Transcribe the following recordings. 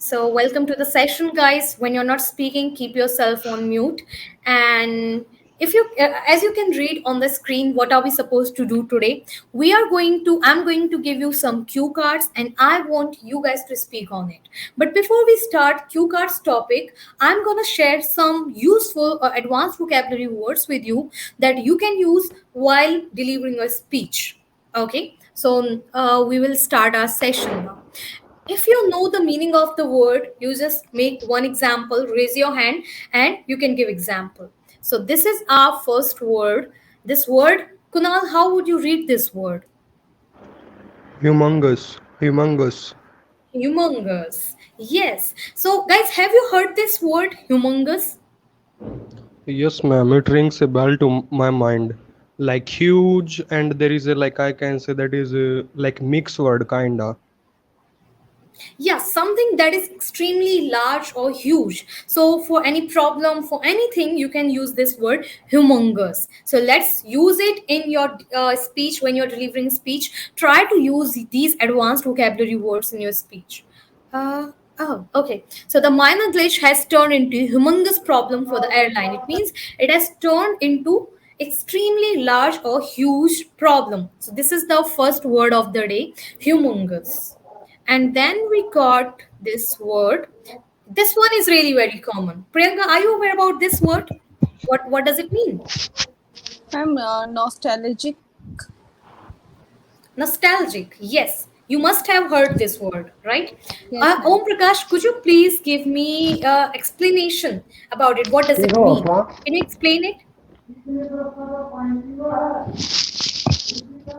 So, welcome to the session, guys. When you're not speaking, keep yourself on mute. And as you can read on the screen, what are we supposed to do today? I'm going to give you some cue cards, and I want you guys to speak on it. But before we start cue cards topic, I'm gonna share some useful or advanced vocabulary words with you that you can use while delivering a speech. Okay, so we will start our session now. If you know the meaning of the word, you just make one example, raise your hand, and you can give example. So this is our first word. This word, Kunal, how would you read this word? Humongous, humongous. Humongous. Yes. So guys, have you heard this word, humongous? Yes, ma'am. It rings a bell to my mind. Like huge, and there is a like I can say that is a like mix word kinda. Yeah, something that is extremely large or huge. So for any problem, for anything, you can use this word humongous. So let's use it in your speech. When you're delivering speech, try to use these advanced vocabulary words in your speech. Okay. So the minor glitch has turned into humongous problem for the airline. It means it has turned into extremely large or huge problem. So this is the first word of the day, humongous. And then we got this word. This one is really very common. Priyanka, are you aware about this word? What does it mean? I'm nostalgic. Nostalgic. Yes, you must have heard this word, right? Yes, ma'am. Om Prakash, could you please give me explanation about it? What does it mean? Can you explain it?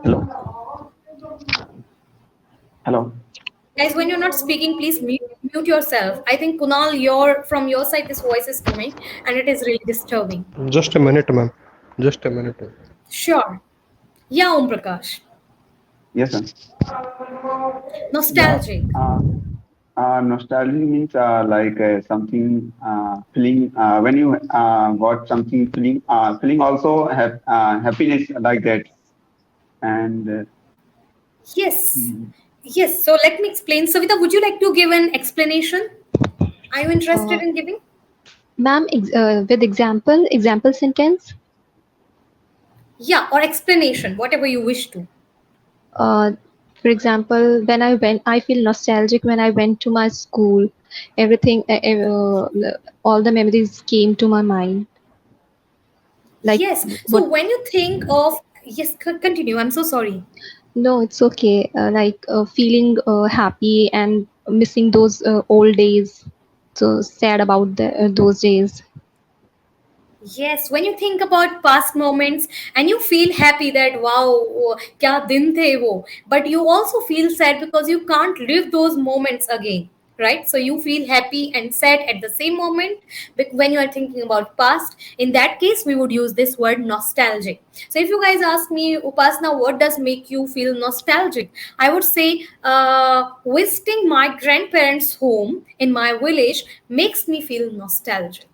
Hello, hello. Guys, when you're not speaking, please mute yourself. I think Kunal, from your side, this voice is coming and it is really disturbing. Just a minute, ma'am. Just a minute. Sure. Yeah, Om Prakash. Yes, ma'am. Yeah. Nostalgic. Nostalgia means something feeling when you got something feeling also have happiness like that. And Yes. mm, Yes. So let me explain. Savita, would you like to give an explanation? Are you interested Uh, in giving? Ma'am, with example sentence. Yeah, or explanation, whatever you wish to. Uh, for example, I feel nostalgic when I went to my school. Everything, all the memories came to my mind. Like Yes. So what? when you think of, yes, continue. I'm so sorry. No, it's okay. Feeling happy and missing those old days. So sad about those days. Yes, when you think about past moments and you feel happy that wow, kya din the wo, but you also feel sad because you can't live those moments again, right? So you feel happy and sad at the same moment when you are thinking about past. In that case, we would use this word nostalgic. So if you guys ask me, Upasna, what does make you feel nostalgic? I would say visiting my grandparents' home in my village makes me feel nostalgic.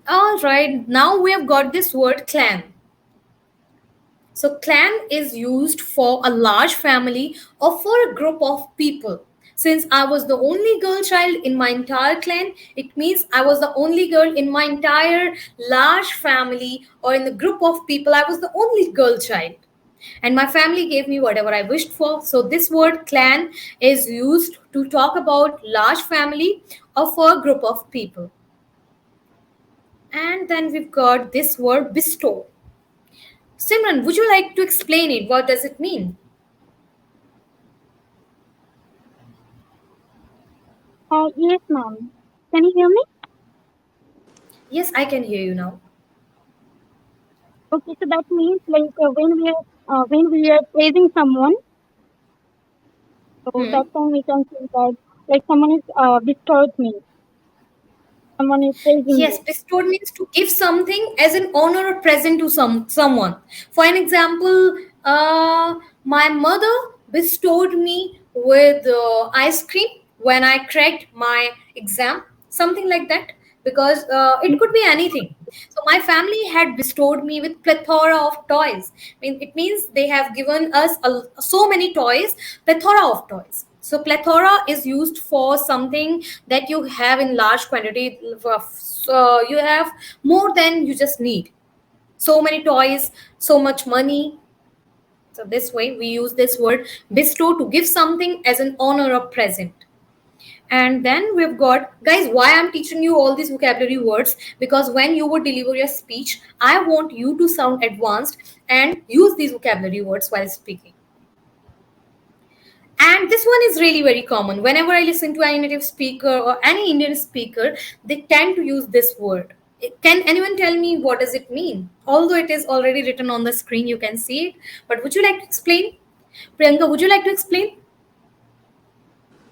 All right, now we have got this word clan. So, clan is used for a large family or for a group of people. Since I was the only girl child in my entire clan, it means I was the only girl in my entire large family or in the group of people. I was the only girl child. And my family gave me whatever I wished for. So, this word clan is used to talk about large family or for a group of people. And then we've got this word bestow. Simran, would you like to explain it? What does it mean? Yes, ma'am. Can you hear me? Yes, I can hear you now. Okay, so that means when we are praising someone, so Hmm. that time we can say that like someone is bestowed me, someone is praising Yes, me. bestowed means to give something as an honor or present to someone. For an example, my mother bestowed me with ice cream when I cracked my exam, something like that. Because it could be anything. So my family had bestowed me with plethora of toys. I mean, it means they have given us so many toys, plethora of toys. So plethora is used for something that you have in large quantity. So you have more than you just need. So many toys, so much money. So this way we use this word bestow to give something as an honor or present. And then we've got, guys, why I'm teaching you all these vocabulary words, because when you would deliver your speech, I want you to sound advanced and use these vocabulary words while speaking. And this one is really very common. Whenever I listen to any native speaker or any Indian speaker, they tend to use this word. Can anyone tell me what does it mean? Although it is already written on the screen, you can see it. But would you like to explain? Priyanka, would you like to explain?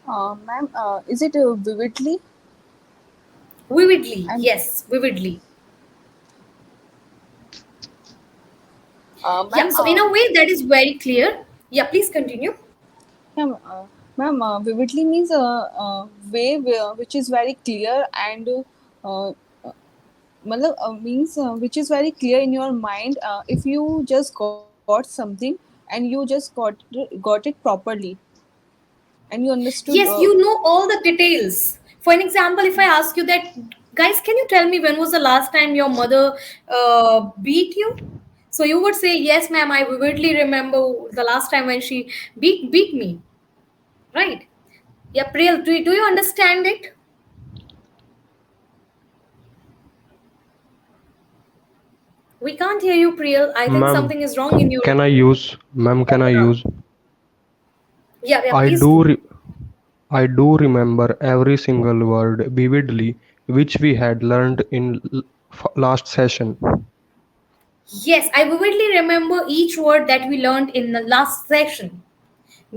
Ma'am, is it vividly? Vividly. I'm, Yes, vividly. Yeah, ma'am, so in a way that is very clear. Yeah, please continue. ma'am, vividly means way which is very clear and uh, means which is very clear in your mind. If you just got something and you just got it properly and you understood. Yes, you know all the details. For an example, if I ask you that, guys, can you tell me when was the last time your mother beat you? So you would say, yes, ma'am, I vividly remember the last time when she beat me, right? Yeah, Priyal, do you understand it? We can't hear you, Priyal. I think Ma'am, something is wrong in your. can I use? Ma'am, can I use? Yeah, yeah, I please do. do. I do remember every single word vividly, which we had learned in last session. Yes, I vividly remember each word that we learned in the last session.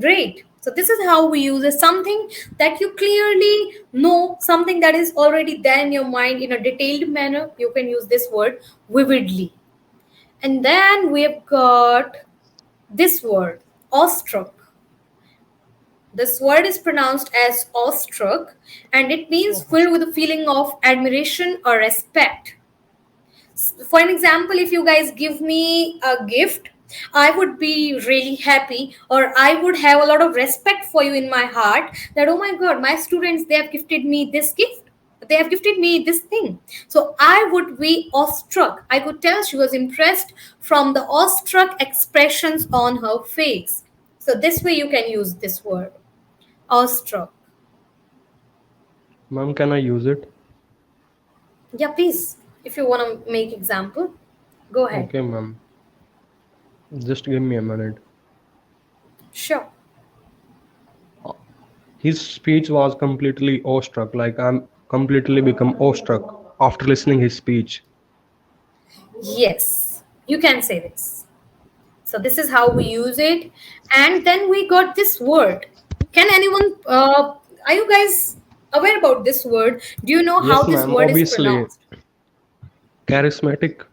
Great. So this is how we use it. Something that you clearly know, something that is already there in your mind in a detailed manner. You can use this word vividly. And then we've got this word, awestruck. This word is pronounced as awestruck, and it means filled with a feeling of admiration or respect. For an example, if you guys give me a gift, I would be really happy, or I would have a lot of respect for you in my heart, that oh my god, my students, they have gifted me this gift, they have gifted me this thing. So I would be awestruck. I could tell she was impressed from the awestruck expressions on her face. So this way you can use this word, awestruck. Ma'am, can I use it? Yeah, please, if you want to make example, go ahead. Okay, ma'am. Just give me a minute. Sure. His speech was completely awestruck. Like I'm completely become awestruck after listening his speech. Yes, you can say this. So this is how we use it. And then we got this word. Can anyone, are you guys aware about this word? Do you know how Yes, this ma'am. word is Obviously, pronounced? charismatic.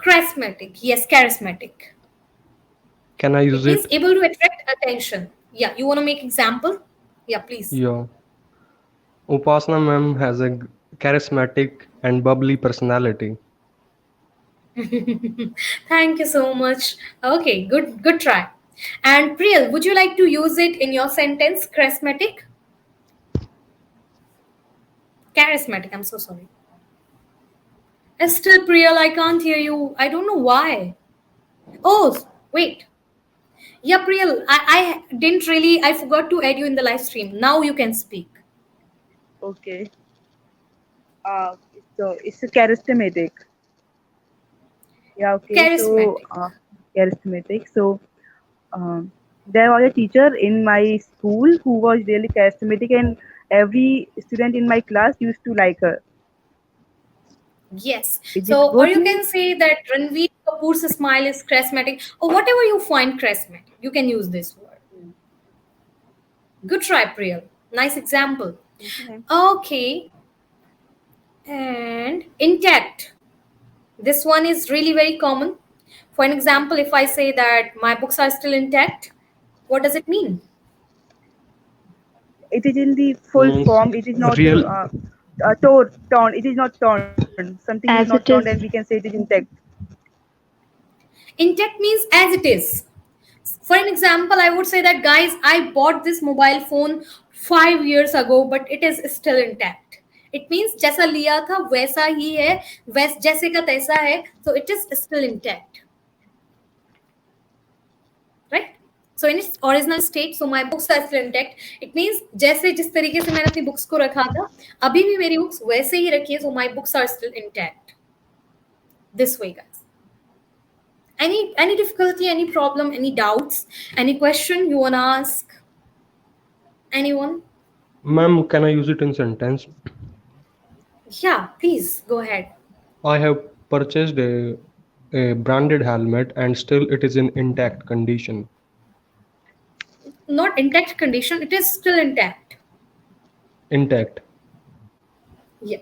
Charismatic. Yes, charismatic. Can I It use means it? able to attract attention. Yeah, you want to make example? Yeah, please. Yeah. Upasana ma'am has a charismatic and bubbly personality. Thank you so much. Okay, good try. And Priyal, would you like to use it in your sentence? Charismatic? Charismatic, I'm so sorry. Still, Priyal, I can't hear you. I don't know why. Oh, wait. Yeah, Priyal, I didn't really, I forgot to add you in the live stream. Now you can speak. Okay. So it's a charismatic. Yeah. Okay. So Charismatic. charismatic. So um, there was a teacher in my school who was really charismatic, and every student in my class used to like her. Yes. Is it So, or good you mean? can say that Ranveer Kapoor's smile is charismatic, or whatever you find charismatic. You can use this word. Good try, Priyal. Nice example. Thank you, ma'am. Okay. And intact. This one is really very common. For an example, if I say that my books are still intact, what does it mean? It is in the full Means form. It is not real. torn. It is not torn. something is As not it turned, is. and we can say it is intact. Intact means as it is. For an example, I would say that, guys, I bought this mobile phone 5 years ago, but it is still intact. It means जैसा लिया था वैसा ही है, जैसे का तैसा है, so it is still intact, right? So in its original state, so my books are still intact. It means जैसे जिस तरीके से मैंने अपनी books को रखा था, अभी भी मेरी books वैसे ही रखी है, so my books are still intact. This way, guys. Any difficulty, any problem, any doubts, any question you wanna ask? Anyone? Ma'am, can I use it in sentence? Yeah, please go ahead. I have purchased a branded helmet and still it is in intact condition. Not intact condition, it is still intact. Intact. Yeah.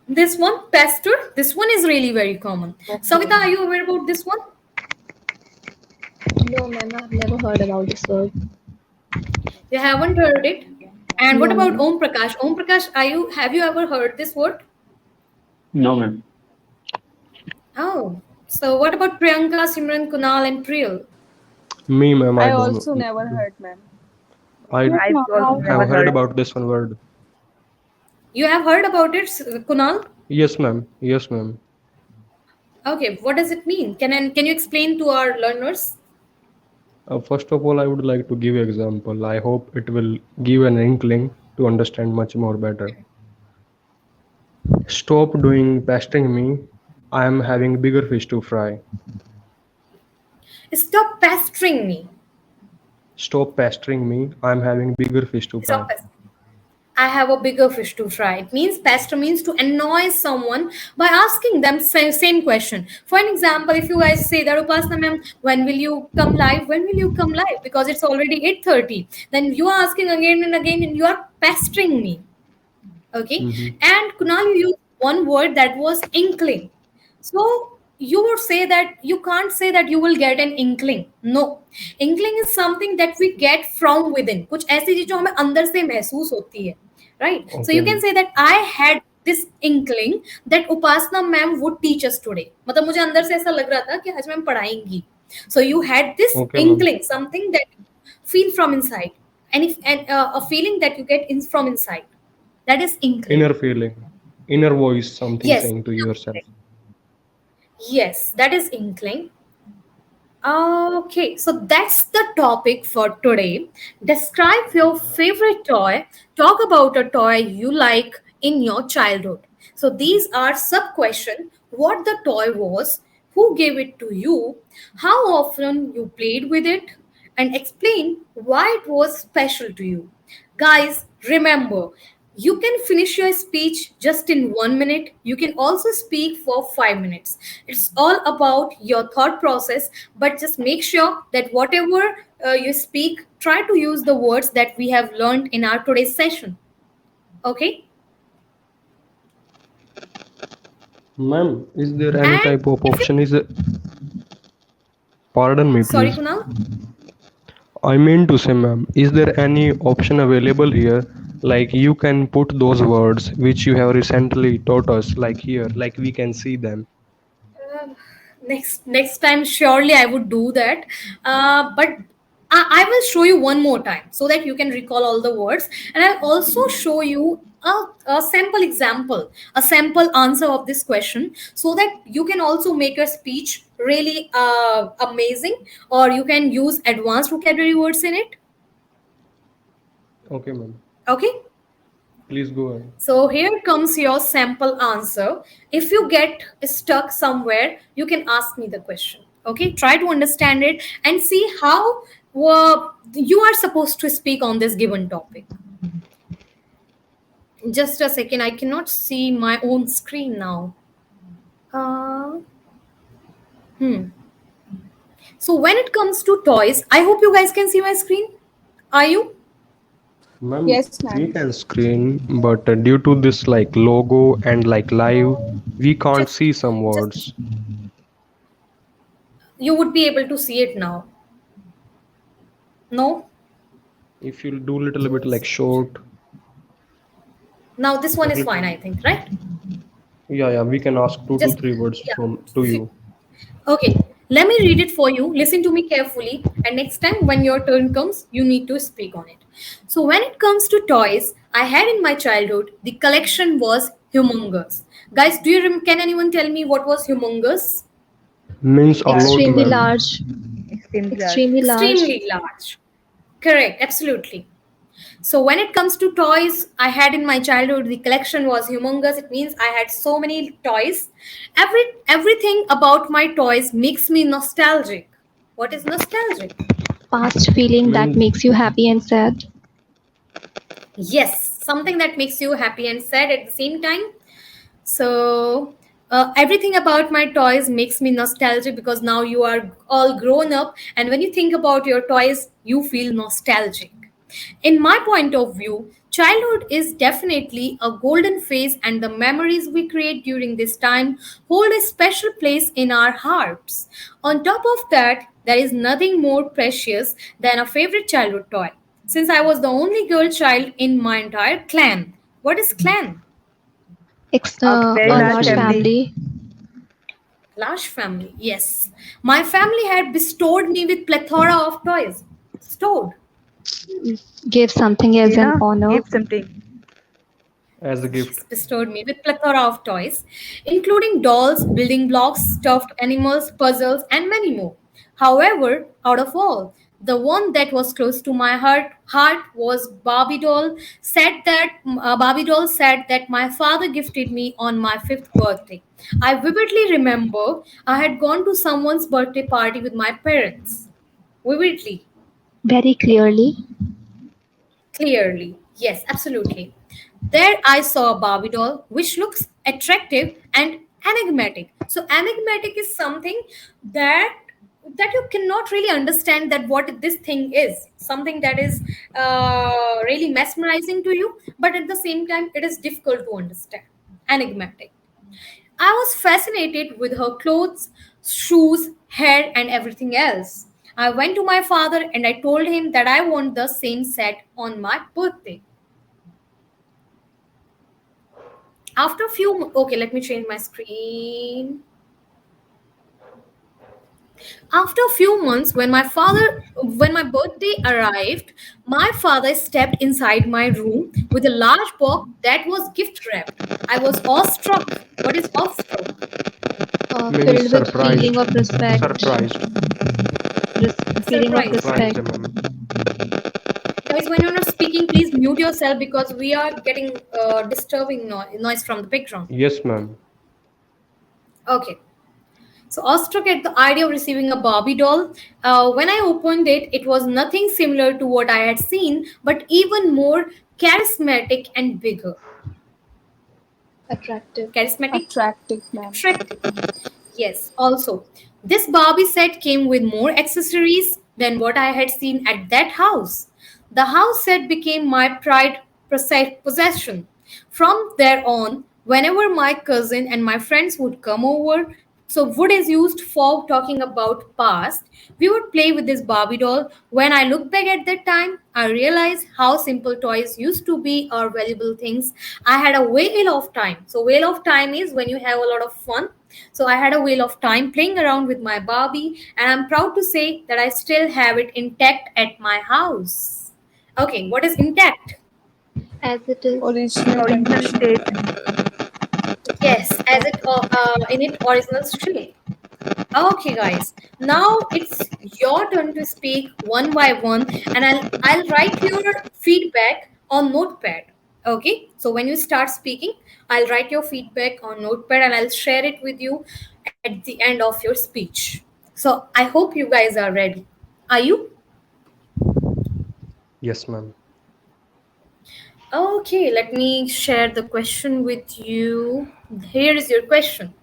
This one, pastor, this one is really very common. Savita, are you aware about this one? No, ma'am, I've never heard about this word. You haven't heard it? And what No, about ma'am. Om Prakash? Om Prakash, have you ever heard this word? No, ma'am. Oh. So what about Priyanka, Simran, Kunal, and Priyal? Me, ma'am, I I don't also know. never heard, ma'am. I Yes, I've ma'am. also I never have heard heard. about this one word. You have heard about it, Kunal? Yes, ma'am. Yes, ma'am. Okay, what does it mean? Can you explain to our learners? First of all, I would like to give example. I hope it will give an inkling to understand much more better. Stop doing pestering me. I am having bigger fish to fry. Stop pestering me. Stop pestering me. I am having bigger fish to fry. Stop pestering. I have a bigger fish to fry. It means pester means to annoy someone by asking them same question. For an example, if you guys say that, Upasna ma'am, when will you come live? When will you come live? Because it's already 8:30. Then you are asking again and again, and you are pestering me. Okay. Mhm. And Kunal, you used one word that was inkling. So you would say that you can't say that you will get an inkling. No, inkling is something that we get from within. कुछ ऐसी चीज जो हमें अंदर से महसूस होती है, right? So you Okay. can say that I had this inkling that Upasna ma'am would teach us today. मतलब मुझे अंदर से ऐसा लग रहा था कि आज ma'am पढ़ाएंगी. So you had this Okay, ma'am. inkling, something that you feel from inside, and a feeling that you get from inside. That is inkling. Inner feeling, inner voice, something Yes. saying to yourself. Yes, that is inkling. Okay, so that's the topic for today. Describe your favorite toy. Talk about a toy you like in your childhood. So these are sub questions. What the toy was, who gave it to you, how often you played with it, and explain why it was special to you. Guys, remember, you can finish your speech just in 1 minute. You can also speak for 5 minutes. It's all about your thought process, but just make sure that whatever you speak, try to use the words that we have learned in our today's session. Okay? Ma'am, is there any And type of if you, option? Pardon me, sorry, please. Kunal. I mean to say, ma'am, is there any option available here? Like you can put those words which you have recently taught us, like here, like we can see them. Uh, next time, surely I would do that. But I will show you one more time so that you can recall all the words, and I'll also show you a sample example, a sample answer of this question, so that you can also make your speech really amazing, or you can use advanced vocabulary words in it. Okay, ma'am. Okay. Please go ahead. So here comes your sample answer. If you get stuck somewhere, you can ask me the question. Okay, try to understand it and see how you are supposed to speak on this given topic. Just a second, I cannot see my own screen now. Uh, So when it comes to toys, I hope you guys can see my screen. Are you? Ma'am, Yes, we ma'am. can screen, but due to this like logo and like live, we can't Just, see some just words. you would be able to see it now. No? If you do little bit like short, Now this one is fine, Definitely. I think, right? Yeah, we can ask two to Just three words yeah. from to F- you. Okay, let me read it for you. Listen to me carefully, and next time when your turn comes, you need to speak on it. So, when it comes to toys I had in my childhood, the collection was humongous. Guys, can anyone tell me what was humongous? Means a Large, lot, Extremely ma'am. large. extremely large. Extremely large. Extremely large. Correct, absolutely. So when it comes to toys I had in my childhood, the collection was humongous. It means I had so many toys. Everything about my toys makes me nostalgic. What is nostalgic? Past feeling that Means makes you happy and sad. Yes, something that makes you happy and sad at the same time. So everything about my toys makes me nostalgic because now you are all grown up, and when you think about your toys, you feel nostalgic. In my point of view, childhood is definitely a golden phase, and the memories we create during this time hold a special place in our hearts. On top of that, there is nothing more precious than a favorite childhood toy. Since I was the only girl child in my entire clan. What is clan? A very A clans large large mean family. family. Large family, yes. My family had bestowed me with plethora of toys. Bestowed. Give something as an Tina, honor. give something. as a gift. Yes, bestowed me with plethora of toys, including dolls, building blocks, stuffed animals, puzzles, and many more. However, out of all, the one that was close to my heart was Barbie doll. Barbie doll said that my father gifted me on my fifth birthday. I vividly remember I had gone to someone's birthday party with my parents. Vividly. Very clearly. Clearly, yes, absolutely. There I saw a Barbie doll which looks attractive and enigmatic. So enigmatic is something that you cannot really understand that what this thing is. Something that is really mesmerizing to you, but at the same time it is difficult to understand. Enigmatic. I was fascinated with her clothes, shoes, hair, and everything else. I went to my father and I told him that I want the same set on my birthday. After a few, okay, let me change my screen. After a few months, when my birthday arrived, my father stepped inside my room with a large box that was gift wrapped. I was awestruck. What is awestruck? Means Filled with feeling surprised. of respect. Surprised. Feeling of Surprised. Surprised, respect. ma'am. Guys, when you're not speaking, please mute yourself because we are getting disturbing noise from the background. Yes, ma'am. Okay. So, awestruck at the idea of receiving a Barbie doll, when I opened it, it was nothing similar to what I had seen, but even more charismatic and bigger. Attractive. Charismatic? Attractive, ma'am. Attractive. Yes, also, this Barbie set came with more accessories than what I had seen at that house. The house set became my possession. From there on, whenever my cousin and my friends would come over, so wood is used for talking about past, we would play with this Barbie doll. When I look back at that time, I realize how simple toys used to be or valuable things. I had a whale of time. So whale of time is when you have a lot of fun. So I had a whale of time playing around with my Barbie, and I'm proud to say that I still have it intact at my house. Okay, what is intact? As it is. Original Original condition. state. Yes, as it in its original shape. Okay, guys. Now it's your turn to speak one by one, and I'll write your feedback on Notepad. Okay. So when you start speaking, I'll write your feedback on Notepad and I'll share it with you at the end of your speech. So I hope you guys are ready. Are you? Yes, ma'am. Okay. Let me share the question with you. Here is your question.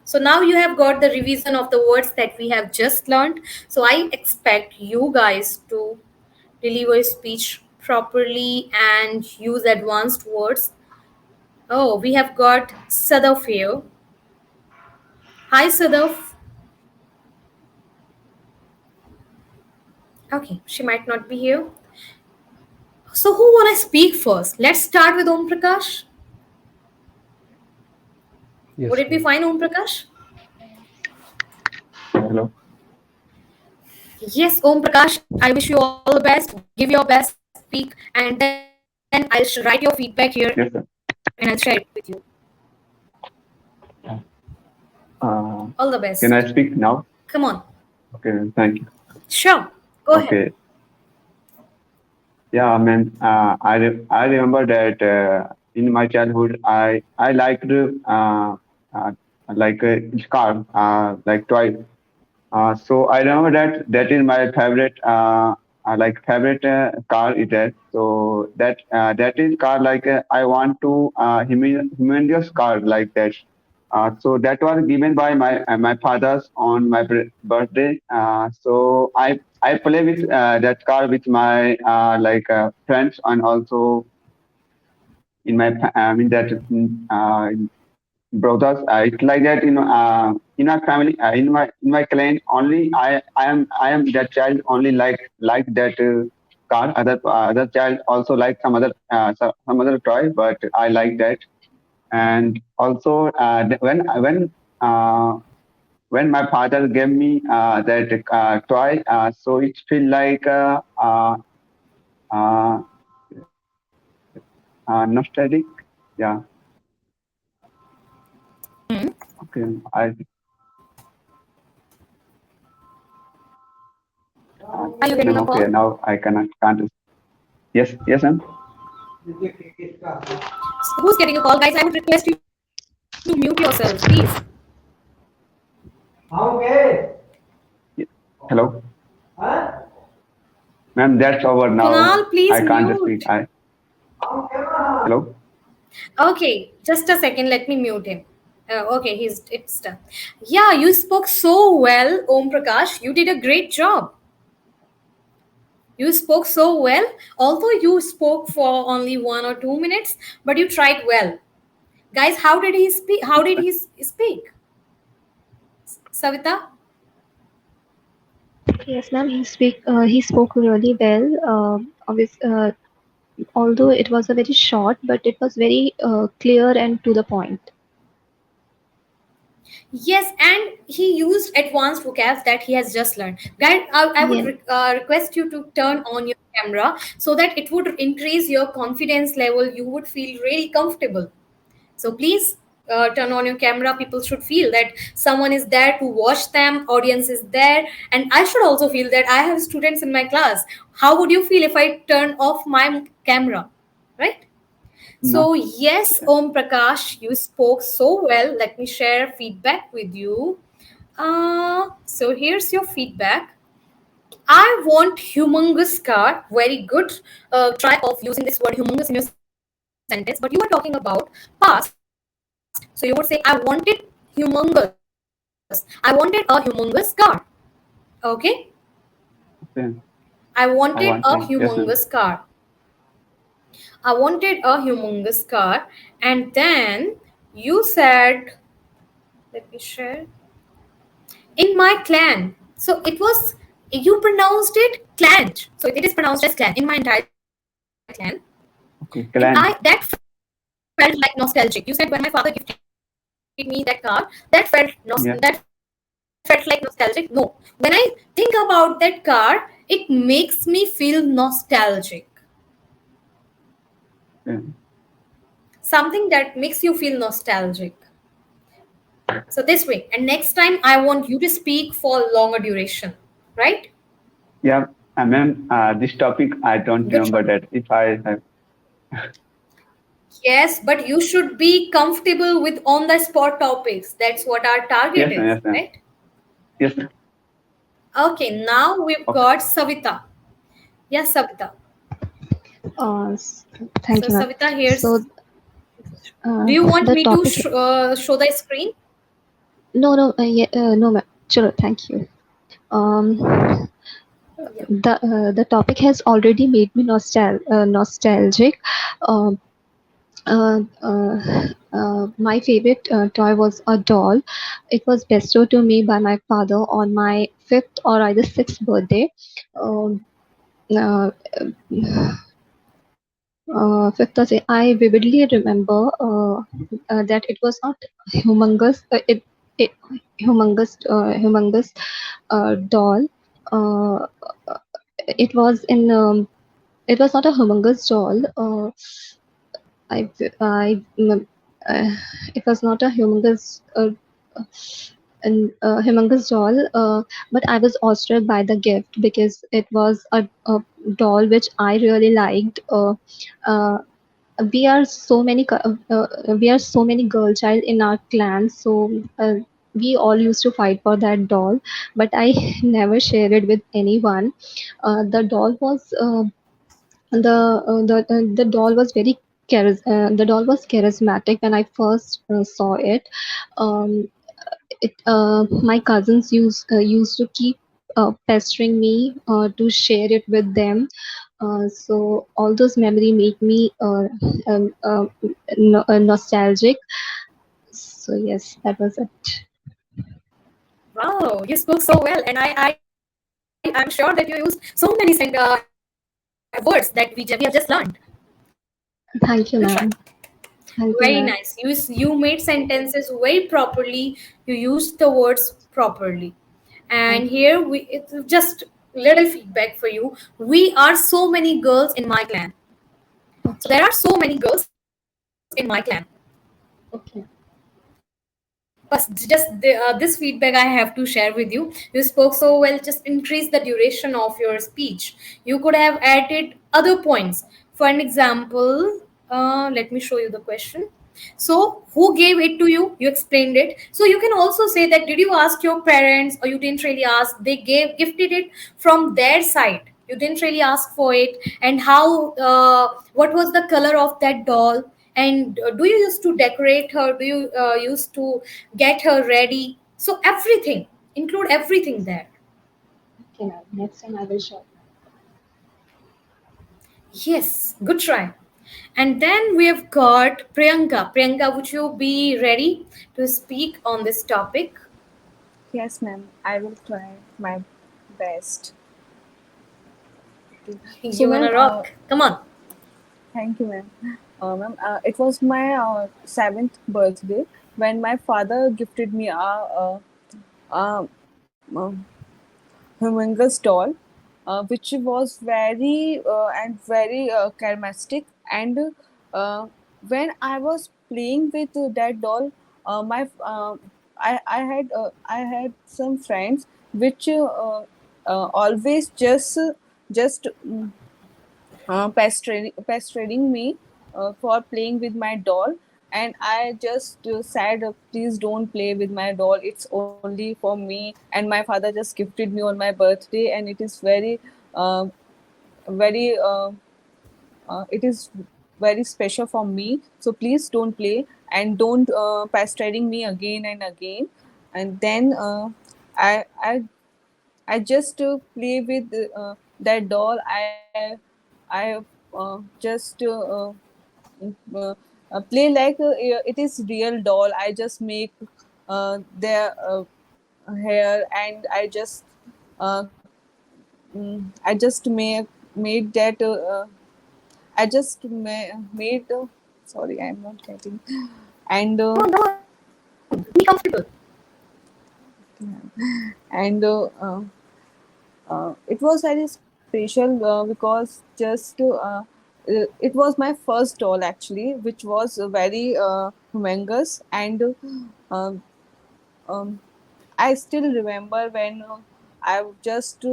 So now you have got the revision of the words that we have just learned. So I expect you guys to deliver speech properly and use advanced words. Oh, we have got Sadaf here. Hi, Sadaf. Okay, she might not be here. So who wanna speak first? Let's start with Om Prakash. Would Yes, it be ma'am. fine, Om Prakash? Hello. Yes, Om Prakash, I wish you all the best. Give your best speak, and then I'll write your feedback here Yes, sir. and I'll share it with you. Uh, All the can best. I speak now? Come on. Okay, thank you. Sure. Go ahead. Okay. Yeah, man. I remember that in my childhood, I liked like a car, like toy. So I remember that is my favorite like favorite car is that. So that is car like I want to humongous car like that. So that was given by my father's on my birthday. So I play with that car with my like friends and also in my in that brothers. It's like that in our family in my clan only I am that child only like that car. Other child also like some other some other toy, but I like that. And also uh, when my father gave me that toy, so it feel like uh, nostalgic. Yeah. Okay. Uh, Are you getting ma'am, a okay. call? Now I can't. Yes, yes, ma'am. So who's getting a call, guys? I would request you to mute yourselves, please. Ye- Hello, ma'am. That's over now. Kunal, please I can't speak. mute. Hello. Okay, just a second. Let me mute him. Okay, it's done. Yeah, you spoke so well, Om Prakash. You did a great job. You spoke so well. Although you spoke for only 1 or 2 minutes, but you tried well. Guys, how did he speak? How did he speak? Savita? Yes, ma'am. He spoke really well. Although it was a very short, but it was very clear and to the point. Yes, and he used advanced vocabs that he has just learned. Guys, I would Yes. request you to turn on your camera so that it would increase your confidence level. You would feel really comfortable. So please turn on your camera. People should feel that someone is there to watch them, audience is there. And I should also feel that I have students in my class. How would you feel if I turn off my camera? Right? No. So, yes, Om Prakash, you spoke so well. Let me share feedback with you. So, here's your feedback. I want humongous car. Very good try of using this word humongous in your sentence, but you are talking about past. So, you would say, I wanted humongous. I wanted a humongous car. Okay? Okay. I wanted I a want to. Yes, humongous ma'am. car. I wanted a humongous car. And then you said, let me share, in my clan. So it was, you pronounced it clan. So it is pronounced as clan in my entire clan. And Okay. I, that Clan. felt like nostalgic. You said when my father gifted me that car, that Yeah. felt like nostalgic. No. When I think about that car, it makes me feel nostalgic. Yeah. Something that makes you feel nostalgic. So this way, and next time I want you to speak for longer duration, right? Yeah. Ma'am. This topic I don't Good remember job. that. If I have. Yes, but you should be comfortable with on the spot topics. That's what our target Yes, ma'am. is, Yes, ma'am. right? Yes, ma'am. Okay, now we've Okay. got Savita. Yes, Savita. Thank So you, ma'am. Savita, So, here's. Do you want the me to topic. show the screen? No, no, yeah, no, ma'am. Sure, thank you. Um, Yeah. the topic has already made me nostalgic. Um, my favorite toy was a doll. It was bestowed to me by my father on my fifth or either sixth birthday. Um, uh, Fifth day, I vividly remember that it was not humongous. It humongous doll. Uh, it was in. It was not a humongous doll. I it was not a humongous doll, but I was awestruck by the gift because it was a doll which I really liked. Uh, we are so many we are so many girl child in our clan, so we all used to fight for that doll, but I never shared it with anyone. The doll was the doll was the doll was charismatic when I first saw it. Um, my cousins used to keep pestering me to share it with them. So all those memory make me nostalgic. So yes, that was it. Wow, you spoke so well, and I'm sure that you used so many words that we have just learned. Thank you, Good try. ma'am. Thank you, Very ma'am. nice. You made sentences very properly. You used the words properly. And Thank you. here it's just little feedback for you. We are so many girls in my clan. So Okay. there are so many girls in my clan. Okay. But just this feedback I have to share with you. You spoke so well. Just increase the duration of your speech. You could have added other points. For an example, let me show you the question. So, who gave it to you? You explained it. So you can also say that did you ask your parents or you didn't really ask? They gifted it from their side. You didn't really ask for it. And how? What was the color of that doll? And do you used to decorate her? Do you used to get her ready? So everything, include everything there. Okay, ma'am. Next time I will show. Yes, good try. And then we have got Priyanka. Priyanka, would you be ready to speak on this topic? Yes, ma'am. I will try my best. So, You ma'am, wanna rock, come on. thank you, ma'am. Ma'am, it was my seventh birthday when my father gifted me a, a humongous doll, which was very and very charismatic. And uh, when I was playing with that doll, my I had some friends which always just pestering me for playing with my doll, and I just said, please don't play with my doll, it's only for me, and my father just gifted me on my birthday, and it is uh, very it is very special for me, so please don't play and don't pestering me again and again. And then I I I just play with that doll. I just uh, play like it is real doll. I just make their hair, and I just made that. I just made. Sorry, I'm not getting. And Come on, come on, be comfortable. and it was very special because just it was my first doll actually, which was very humongous. And um, um, I still remember when I just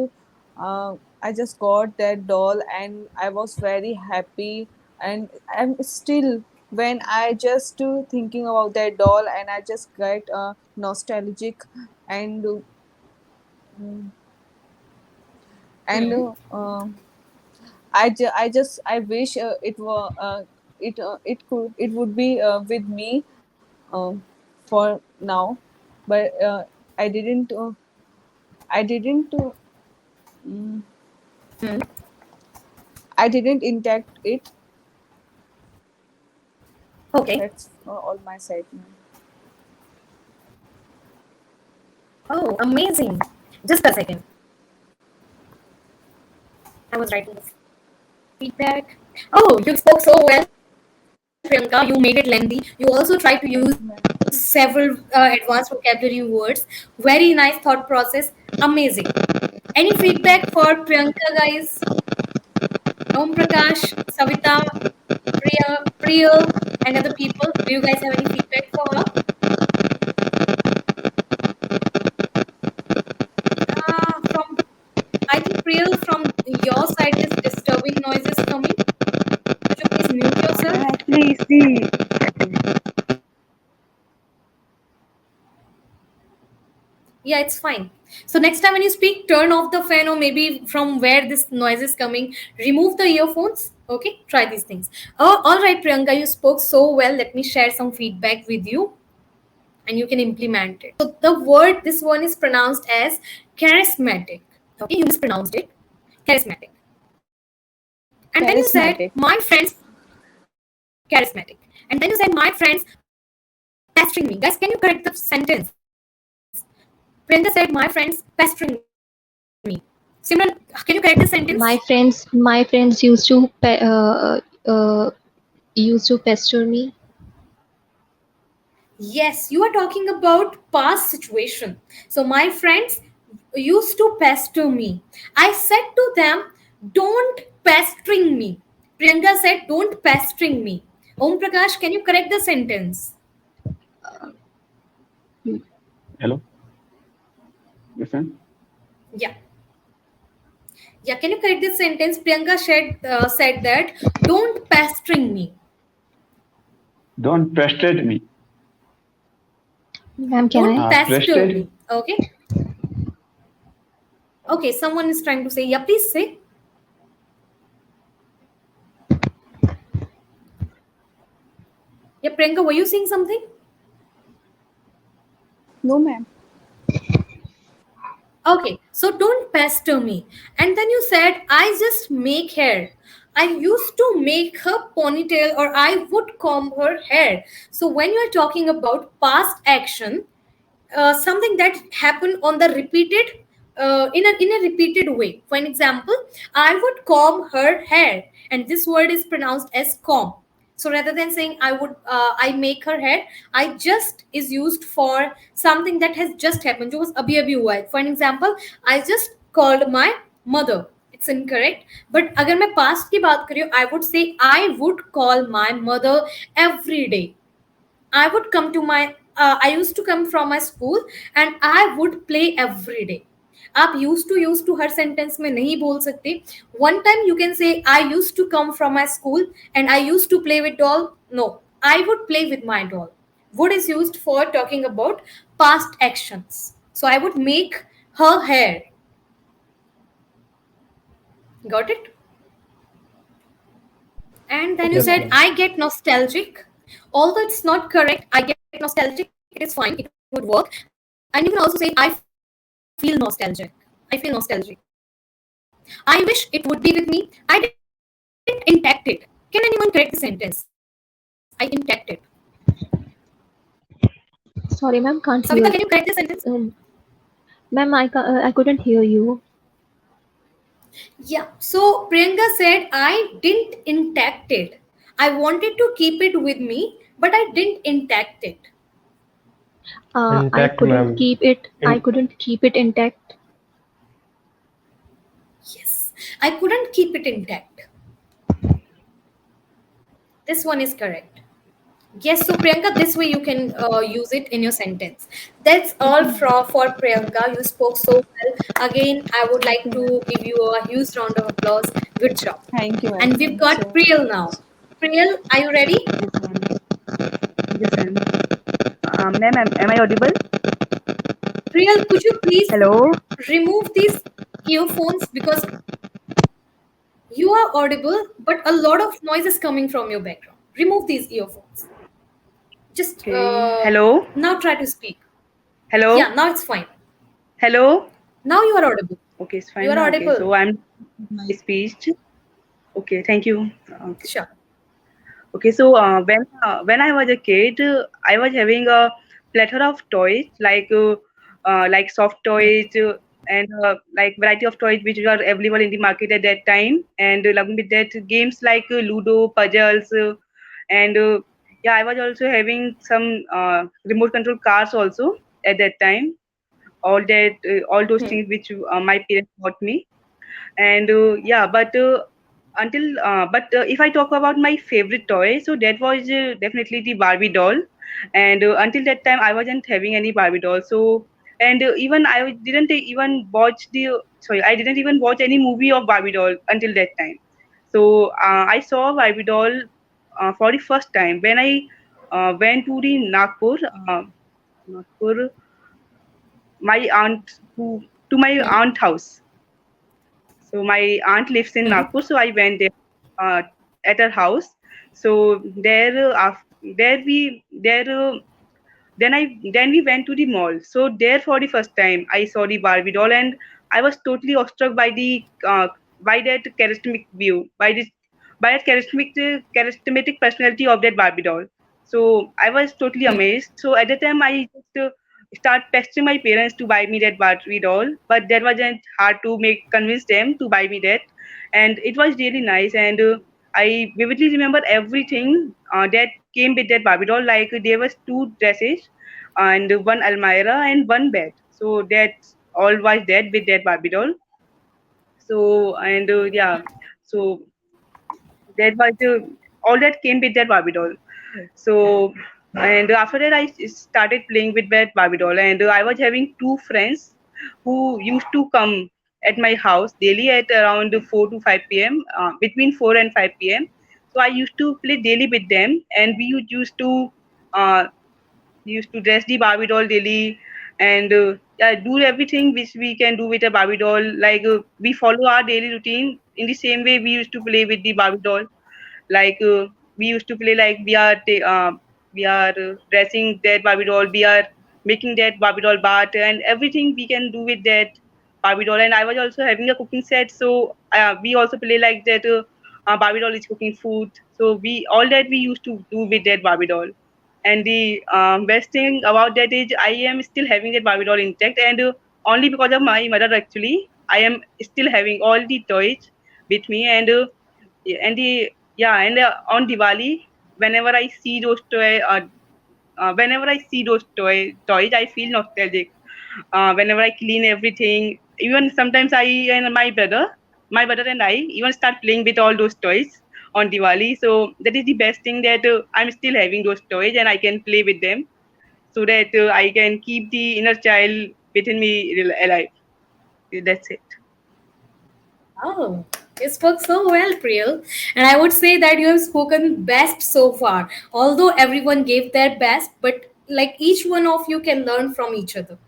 I just got that doll, and I was very happy. And I'm still, when I just thinking about that doll, and I just get nostalgic. And mm, and Hmm. I wish it would be with me for now, but I didn't I didn't mm, Hmm. I didn't intact it. Okay. That's all my side now. Oh, amazing. Just a second. I was writing the feedback. feedback? Oh, you spoke so well, Priyanka. You made it lengthy. You also tried to use several advanced vocabulary words. Very nice thought process. Amazing. Any feedback for Priyanka, guys? Om Prakash, Savita, Priyal, and other people. Do you guys have any feedback for her? From I think Priyal, from your side, is disturbing noises coming. Could you please mute yourself? Actually, see, Yeah, it's fine. So next time when you speak, turn off the fan, or maybe from where this noise is coming, remove the earphones. Okay, try these things. Oh, all right, Priyanka, you spoke so well. Let me share some feedback with you, and you can implement it. So the word, this one is pronounced as charismatic. Okay, you mispronounced it. Charismatic. And then you said Charismatic. my friends charismatic. And then you said my friends pestering me. Guys, can you correct the sentence? Priyanka said my friends pestering me. Simran, can you correct the sentence? My friends used to pester me. Yes, you are talking about past situation. So my friends used to pester me. I said to them, don't pestering me. Priyanka said, don't pestering me. Om Prakash, can you correct the sentence? Hello. Listen. Yeah. Yeah, can you correct this sentence? Priyanka said that, don't pestering me. Don't pester me. Ma'am, can Don't I? pester Prested. me. Okay. Okay, someone is trying to say, yeah, please say. Yeah, Priyanka, were you saying something? No, ma'am. Okay, so don't pester me. And then you said, I just make hair. I used to make her ponytail, or I would comb her hair. So when you are talking about past action, something that happened on the repeated in a repeated way. For an example, I would comb her hair, and this word is pronounced as comb. So rather than saying I make her hair, I just is used for something that has just happened. जो बस अभी हुआ है. For an example, I just called my mother. It's incorrect. But अगर मैं past की बात करूँ, I would say I would call my mother every day. I would come to my I used to come from my school and I would play every day. आप used to her sentence में नहीं बोल सकते. One time you can say I used to come from my school and I used to play with doll. No, I would play with my doll. Would is used for talking about past actions. So I would make her hair. Got it? And then you Yes, said ma'am. I get nostalgic. Although it's not correct, I get nostalgic. It is fine. It would work. And you can also say I feel nostalgic. I feel nostalgic. I wish it would be with me. I didn't intact it. Can anyone correct the sentence? I intact it. Sorry, ma'am, can't Savita, can hear. you correct the sentence? Ma'am, I couldn't hear you. Yeah. So Priyanka said I didn't intact it. I wanted to keep it with me, but I didn't intact it. I Intact, couldn't ma'am. keep it. I In, couldn't keep it intact. Yes. I couldn't keep it intact. This one is correct. Yes, so Priyanka, this way you can use it in your sentence. That's all for Priyanka. You spoke so well. Again, I would like to give you a huge round of applause. Good job. Thank you, ma'am. And we've got So, Priyal now. Priyal, are you ready? yes, ma'am. Ma'am, am I audible? Priyal, could you please Hello. remove these earphones because you are audible, but a lot of noise is coming from your background. Remove these earphones. Just Okay. Hello. now try to speak. Hello. Yeah, now it's fine. Hello. Now you are audible. Okay, it's You fine are now. Okay, audible. so I'm my speech. Okay, thank you. Okay. Sure. Okay, so when I was a kid, I was having a plethora of toys like soft toys, and like variety of toys which were available in the market at that time. And along with that, games like Ludo, puzzles, and yeah, I was also having some remote control cars also at that time. All those things which my parents bought me. And yeah, but if I talk about my favorite toy, so that was definitely the Barbie doll. And until that time I wasn't having any Barbie doll. So, and even I didn't even watch the sorry I didn't even watch any movie of Barbie doll until that time. So I saw Barbie doll for the first time when I went to the Nagpur, my aunt who to my aunt house. So my aunt lives in Mhm. Nagpur, so I went there uh, at her house. So there we there then we went to the mall. So there for the first time I saw the Barbie doll, and I was totally awestruck by that charismatic view, by that charismatic personality of that Barbie doll. So I was totally amazed. So at the time I just start pestering my parents to buy me that Barbie doll, but that wasn't hard to make convince them to buy me that, and it was really nice. And I vividly remember everything that came with that Barbie doll. Like there was two dresses and one Almira and one bed. So that's all was there with that Barbie doll. So and yeah, so that was all that came with that Barbie doll. So and after that I started playing with that Barbie doll, and I was having two friends who used to come at my house daily at around 4 to 5 p.m. Between 4 and 5 p.m. So I used to play daily with them, and uh, we used to dress the Barbie doll daily, and yeah, do everything which we can do with a Barbie doll. Like we follow our daily routine in the same way we used to play with the Barbie doll. Like we used to play like we are dressing that Barbie doll, we are making that Barbie doll bath, and everything we can do with that Barbie doll. And I was also having a cooking set, so we also play like that. Barbie doll is cooking food, so we all that we used to do with that Barbie doll. And the best thing about that is I am still having that Barbie doll intact, and only because of my mother actually, I am still having all the toys with me. And and the yeah, and on Diwali, whenever I see whenever I see those toys, I feel nostalgic. Whenever I clean everything, even sometimes my brother and I even start playing with all those toys on Diwali. So that is the best thing, that I'm still having those toys and I can play with them, so that I can keep the inner child within me alive. That's it. Oh, you spoke so well, Priyal. And I would say that you have spoken best so far. Although everyone gave their best, but like each one of you can learn from each other.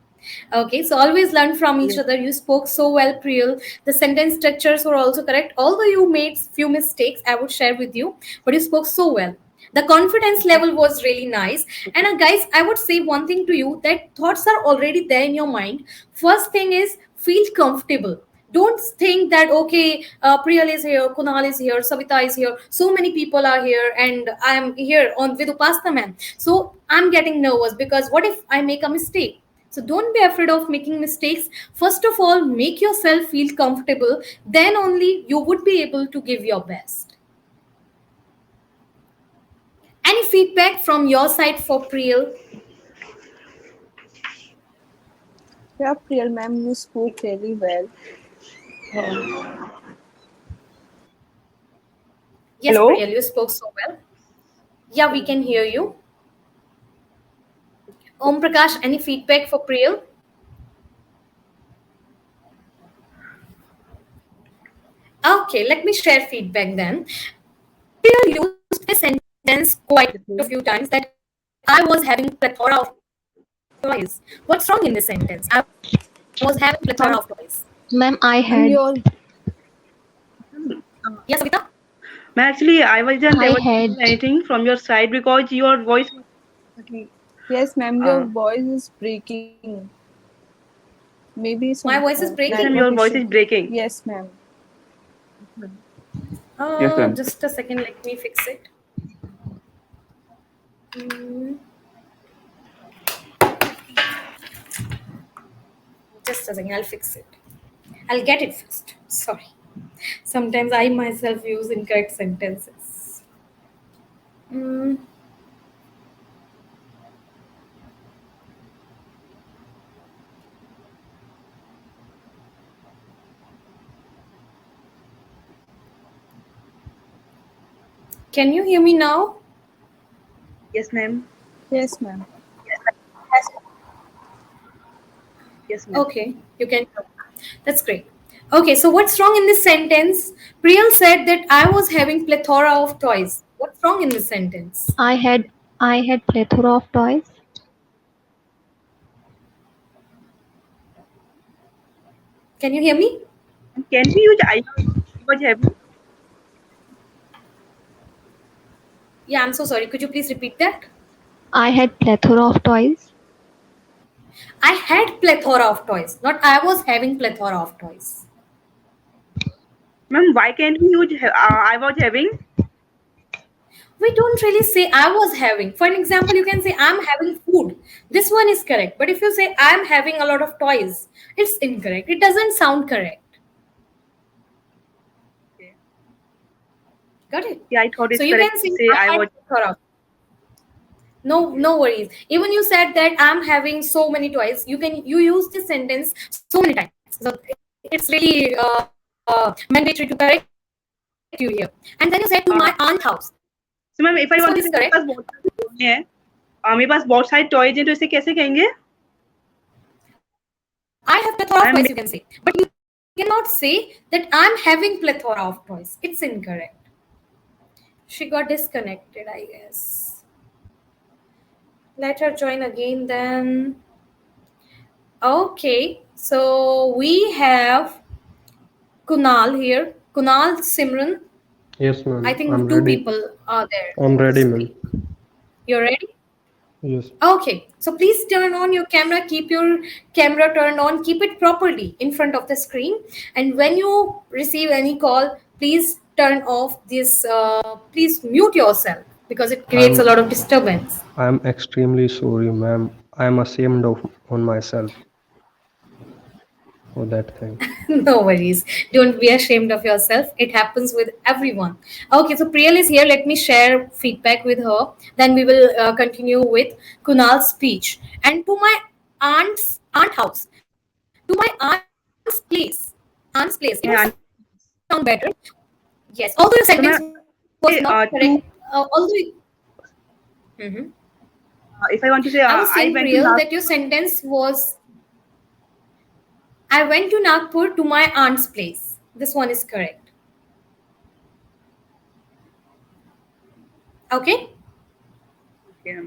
Okay, so always learn from each Yes. other. You spoke so well, Priyal. The sentence structures were also correct. Although you made few mistakes, I would share with you, but you spoke so well. The confidence level was really nice. And guys, I would say one thing to you, that thoughts are already there in your mind. First thing is, feel comfortable. Don't think that okay, Priyal is here, Kunal is here, Savita is here, so many people are here, and I'm here on with Upasna ma'am. So I'm getting nervous because what if I make a mistake? So don't be afraid of making mistakes. First of all, make yourself feel comfortable. Then only you would be able to give your best. Any feedback from your side for Priyal? Yeah, Priyal ma'am, you spoke really well. Uh, Yes, Hello? Priyal, you spoke so well. Yeah, we can hear you. Om Prakash, any feedback for Priyal? Okay, let me share feedback then. Priyal used a sentence quite a few times that I was having plethora of toys. What's wrong in this sentence? I was having plethora of toys. Ma'am, Ma'am, I ma'am, had, your Yes, Savita? Actually, I wasn't I able to had, hear anything from your side because your voice was cutting. yes, ma'am, your Uh, voice is breaking. Maybe some My voice is yes, ma'am, breaking. network your voice issue. is breaking. Yes, ma'am. Yes, ma'am. Just a second, let me fix it. Mm, Just a second, I'll fix it. I'll get it first. Sorry. Sometimes I myself use incorrect sentences. Mm. Can you hear me now? Yes, ma'am. Yes, ma'am. Yes, ma'am. Okay, you can. That's great. Okay, so what's wrong in this sentence? Priyal said that I was having plethora of toys. What's wrong in this sentence? I had plethora of toys. Can you hear me? Can we use I was having? Yeah, I'm so sorry. Could you please repeat that? I had plethora of toys. I had plethora of toys, not I was having plethora of toys. Ma'am, why can't we use I was having? We don't really say I was having. For an example, you can say I'm having food. This one is correct. But if you say I'm having a lot of toys, it's incorrect. It doesn't sound correct. Okay. Got it? Yeah, I thought So it's you correct can to say say I I had was. plethora of. No worries. Even you said that I'm having so many toys. You use this sentence so many times. So it's really mandatory to correct you here. And then you said to my aunt house. So ma'am if I This want one to is say मेरे correct. पास बहुत सारे toys हैं मेरे पास बहुत सारे toys हैं तो इसे कैसे कहेंगे I have plethora of I'm toys, you can say. But you cannot say that I'm having plethora of toys. It's incorrect. She got disconnected, I guess. Let her join again then. Okay, so we have Kunal here. Kunal, Simran. Yes, ma'am. I think I'm two ready. people are there I'm to ready, ma'am. speak. You're ready? Yes. Okay, so please turn on your camera, keep your camera turned on, keep it properly in front of the screen. And when you receive any call, please turn off this, please mute yourself because it creates a lot of disturbance. I'm extremely sorry, ma'am. I'm ashamed of on myself for that thing. No worries. Don't be ashamed of yourself. It happens with everyone. Okay, so Priyal is here. Let me share feedback with her. Then we will continue with Kunal's speech. And to my aunt house, to my aunt's place. It would yeah, sound better. Yes, although your so sentence मैं was not to correct. Although. Mhm. if I want to say I was I saying, went to Priyal, that your sentence was I went to Nagpur to my aunt's place. This one is correct. Okay? Okay.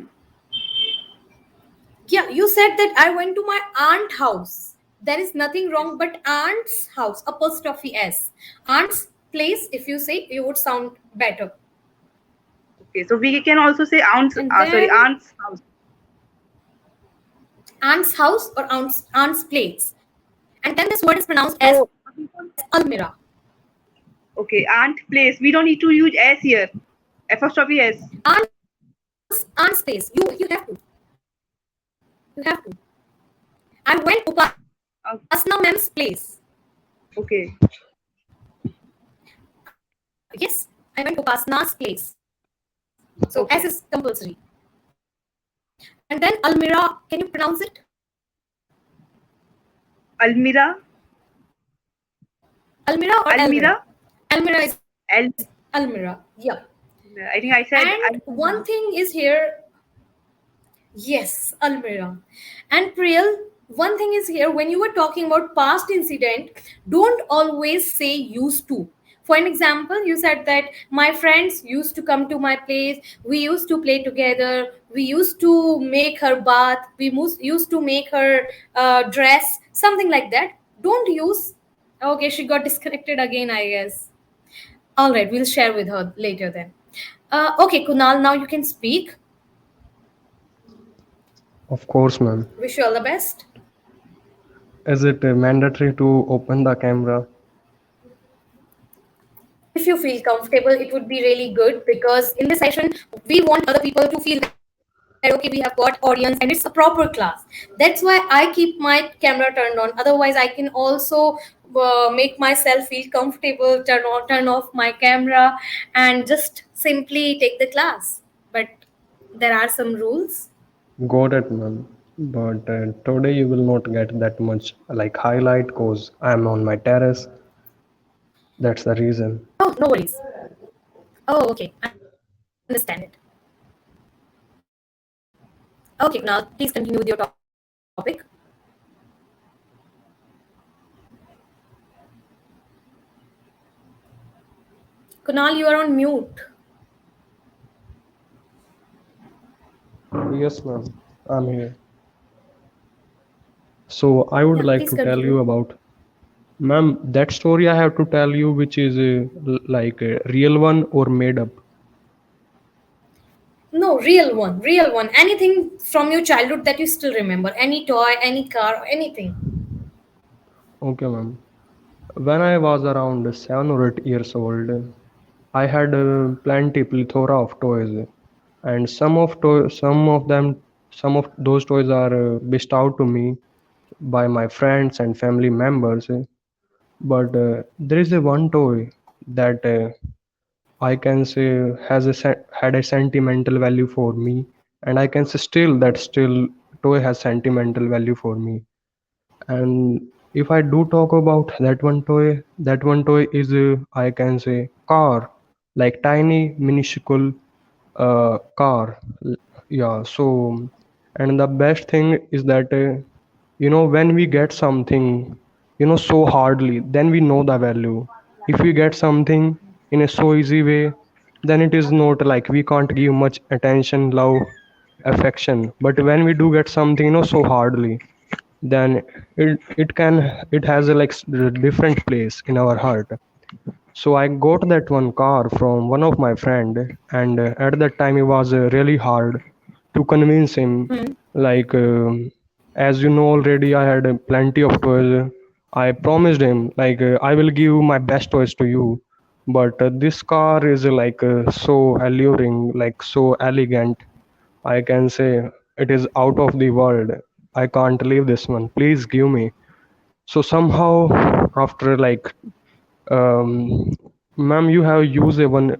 Yeah, you said that I went to my aunt house. There is nothing wrong, but aunt's house, apostrophe S. Aunt's place, if you say, you would sound better. Okay, so we can also say And then aunt's house. aunt's house or aunt's place. And then this word is pronounced as Almira. Okay, aunt place. We don't need to use S here. Apostrophe S. Aunt's place. You have to. You have to. I went to Upasna ma'am's place. Okay. Yes, I went to Upasna's place. So Okay. S is compulsory. And then Almira, can you pronounce it? Almira. Almira or Almira. Almira is Al. Almira. Yeah. I think I said. And one thing is here. Yes, Almira. And Priyal, one thing is here, when you were talking about past incident, don't always say used to. For an example, you said that my friends used to come to my place, we used to play together, we used to make her bath, used to make her dress, something like that. Don't use. Okay, she got disconnected again, I guess. All right, we'll share with her later then. Okay, Kunal, now you can speak. Of course, ma'am. Wish you all the best. Is it mandatory to open the camera? If you feel comfortable, it would be really good because in this session, we want other people to feel that okay, we have got audience and it's a proper class. That's why I keep my camera turned on. Otherwise, I can also make myself feel comfortable, turn off my camera, and just simply take the class. But there are some rules. Got it, ma'am. But today you will not get that much like highlight cause I'm on my terrace. That's the reason. Oh, no worries. Oh, okay, I understand it. Okay, now please continue with your topic. Kunal, you are on mute. Yes, ma'am. I'm here. So I would Yeah, like please to tell you continue. about, ma'am, that story I have to tell you, which is like a real one or made up. No, real one, real one. Anything from your childhood that you still remember? Any toy, any car, anything? Okay, ma'am. When I was around 7 or 8 years old, I had plenty plethora of toys, and some of those toys are bestowed to me by my friends and family members. But there is a one toy that I can say had a sentimental value for me, and I can say still that still toy has sentimental value for me. And if I do talk about that one toy is I can say car, like tiny minuscule car. Yeah. So, and the best thing is that when we get something, so hardly, then we know the value. If we get something in a so easy way, then it is not like we can't give much attention, love, affection. But when we do get something, so hardly, then it has a different place in our heart. So I got that one car from one of my friend, and at that time it was really hard to convince him. Like as you know already, I had plenty of toys. I promised him like I will give my best toys to you, but this car is so alluring, like so elegant. I can say it is out of the world. I can't leave this one. Please give me. So somehow, after um, ma'am, you have used a one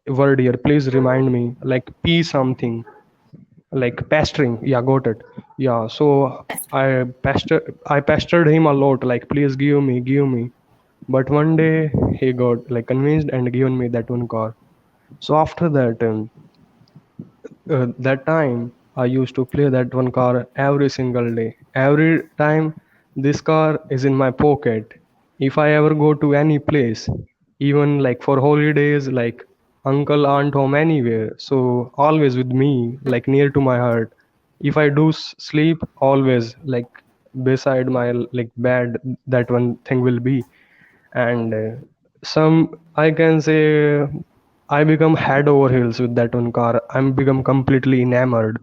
word here. Please remind me. Like P something, like pestering. Yeah, got it. Yeah. So I pestered him a lot. Like, please give me. But one day he got like convinced and given me that one car. So after that, that time I used to play that one car every single day. Every time this car is in my pocket. If I ever go to any place, even like for holidays, like uncle, aunt, home, anywhere, so always with me, like near to my heart. If I do sleep, always like beside my like bed, that one thing will be. And some I can say I become head over heels with that one car. I'm become completely enamored.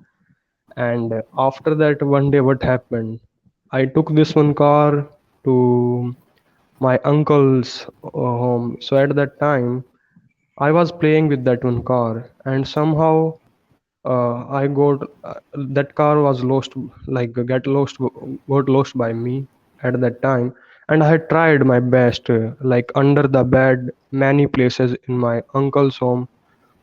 And after that, one day what happened, I took this one car to my uncle's home. So at that time I was playing with that one car, and somehow I got that car was lost, like got lost by me at that time. And I had tried my best, like under the bed, many places in my uncle's home,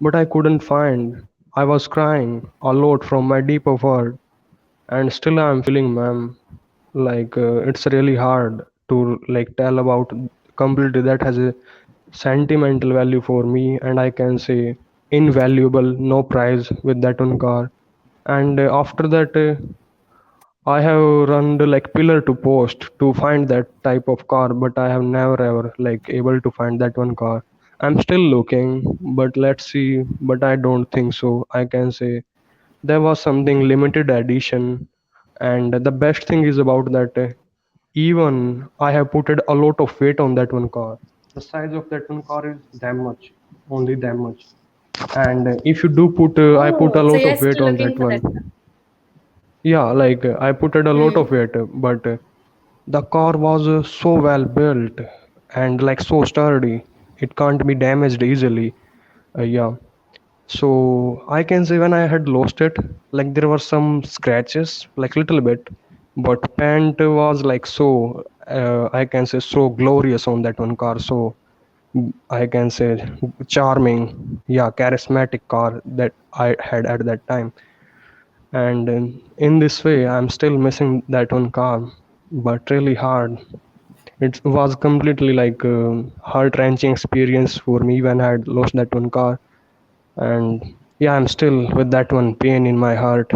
but I couldn't find. I was crying a lot from my deep of heart, and still I'm feeling, ma'am, like it's really hard to like tell about completely that has a sentimental value for me, and I can say invaluable, no price with that one car. And after that, I have run the like pillar to post to find that type of car, but I have never ever like able to find that one car. I'm still looking, but let's see. But I don't think so. I can say there was something limited edition, and the best thing is about that. Even I have put a lot of weight on that one car. The size of that one car is damn much, only damn much. And if you do put, I put a Oh, so lot you're of weight still on looking that for that. one. Yeah, like I put a lot Hmm. of weight, but the car was so well built and like so sturdy. It can't be damaged easily. Yeah. So I can say when I had lost it, like there were some scratches, like little bit, but paint was like so, I can say so glorious on that one car. So I can say charming, yeah, charismatic car that I had at that time. And in this way, I'm still missing that one car, but really hard. It was completely like heart-wrenching experience for me when I had lost that one car. And yeah, I'm still with that one pain in my heart.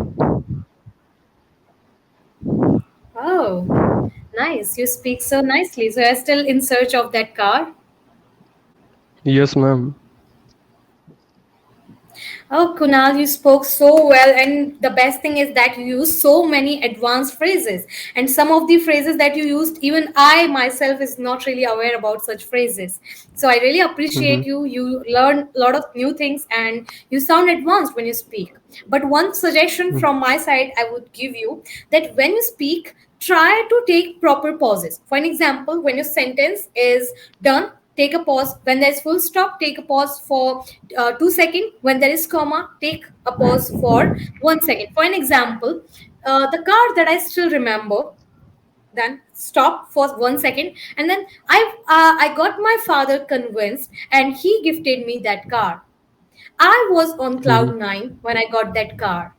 Oh, nice. You speak so nicely. So you're still in search of that car? Yes, ma'am. Oh, Kunal, you spoke so well, and the best thing is that you use so many advanced phrases. And some of the phrases that you used, even I myself is not really aware about such phrases. So I really appreciate Mm-hmm. you. You learn a lot of new things, and you sound advanced when you speak. But one suggestion from my side I would give you, that when you speak, try to take proper pauses. For an example, when your sentence is done, take a pause. When there's full stop, take a pause for 2 seconds. When there is comma, take a pause for 1 second. For an example, the car that I still remember, then stop for 1 second, and then I got my father convinced, and he gifted me that car. I was on Mm-hmm. cloud nine when I got that car.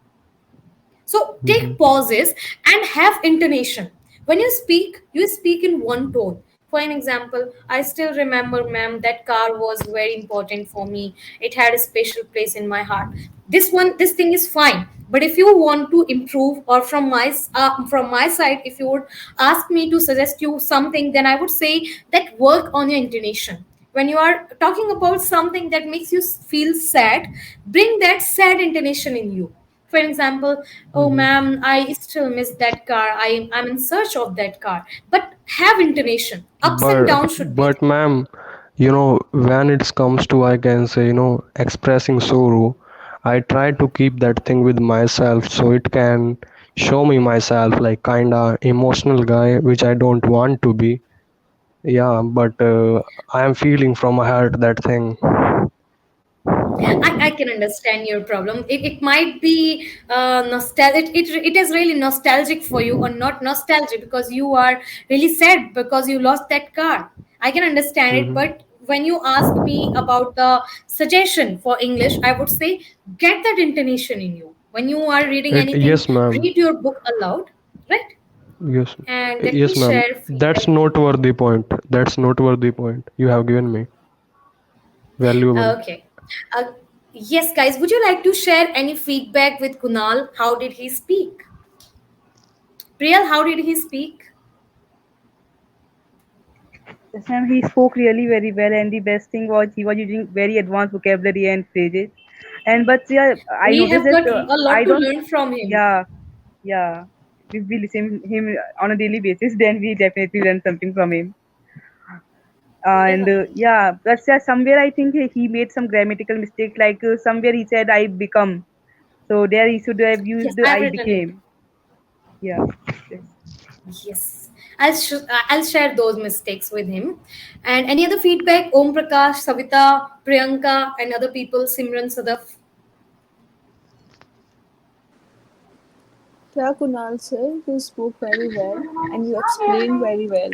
So take Mm-hmm. pauses and have intonation. When you speak in one tone. For an example, I still remember, ma'am, that car was very important for me. It had a special place in my heart. This thing is fine. But if you want to improve, or from my side, if you would ask me to suggest you something, then I would say that work on your intonation. When you are talking about something that makes you feel sad, bring that sad intonation in you. For example, oh Mm-hmm. ma'am, I still miss that car. I'm in search of that car. But have intonation. Ups and But downs should be but there. ma'am, when it comes to I can say expressing sorrow, I try to keep that thing with myself so it can show me myself like kinda emotional guy, which I don't want to be. Yeah, but I am feeling from my heart that thing. I can understand your problem. It might be nostalgic. It is really nostalgic for you, or not nostalgic because you are really sad because you lost that car. I can understand it, Mm-hmm. but when you ask me about the suggestion for English, I would say get that intonation in you. When you are reading anything, Yes, ma'am. read your book aloud, right? Yes, And let me yes, ma'am. share That's feedback. noteworthy point. That's noteworthy point. You have given me valuable. Okay. Uh, yes, guys, would you like to share any feedback with Kunal? How did he speak? Priyal, how did he speak? Yes, ma'am, he spoke really very well, and the best thing was he was using very advanced vocabulary and phrases. And but yeah, I We noticed have that got a I lot to don't. learn from him. Yeah, yeah. If we listen him on a daily basis, then we definitely learn something from him. And Yeah. yeah, that's somewhere I think he made some grammatical mistake. Like somewhere he said I become. So there he should have Yes, used I've I written it. became. Yeah. Yes. Yes. I'll share those mistakes with him. And any other feedback? Om Prakash, Savita, Priyanka, and other people, Simran, Sadaf. Yeah, Kunal sir, you spoke very well and you explained very well.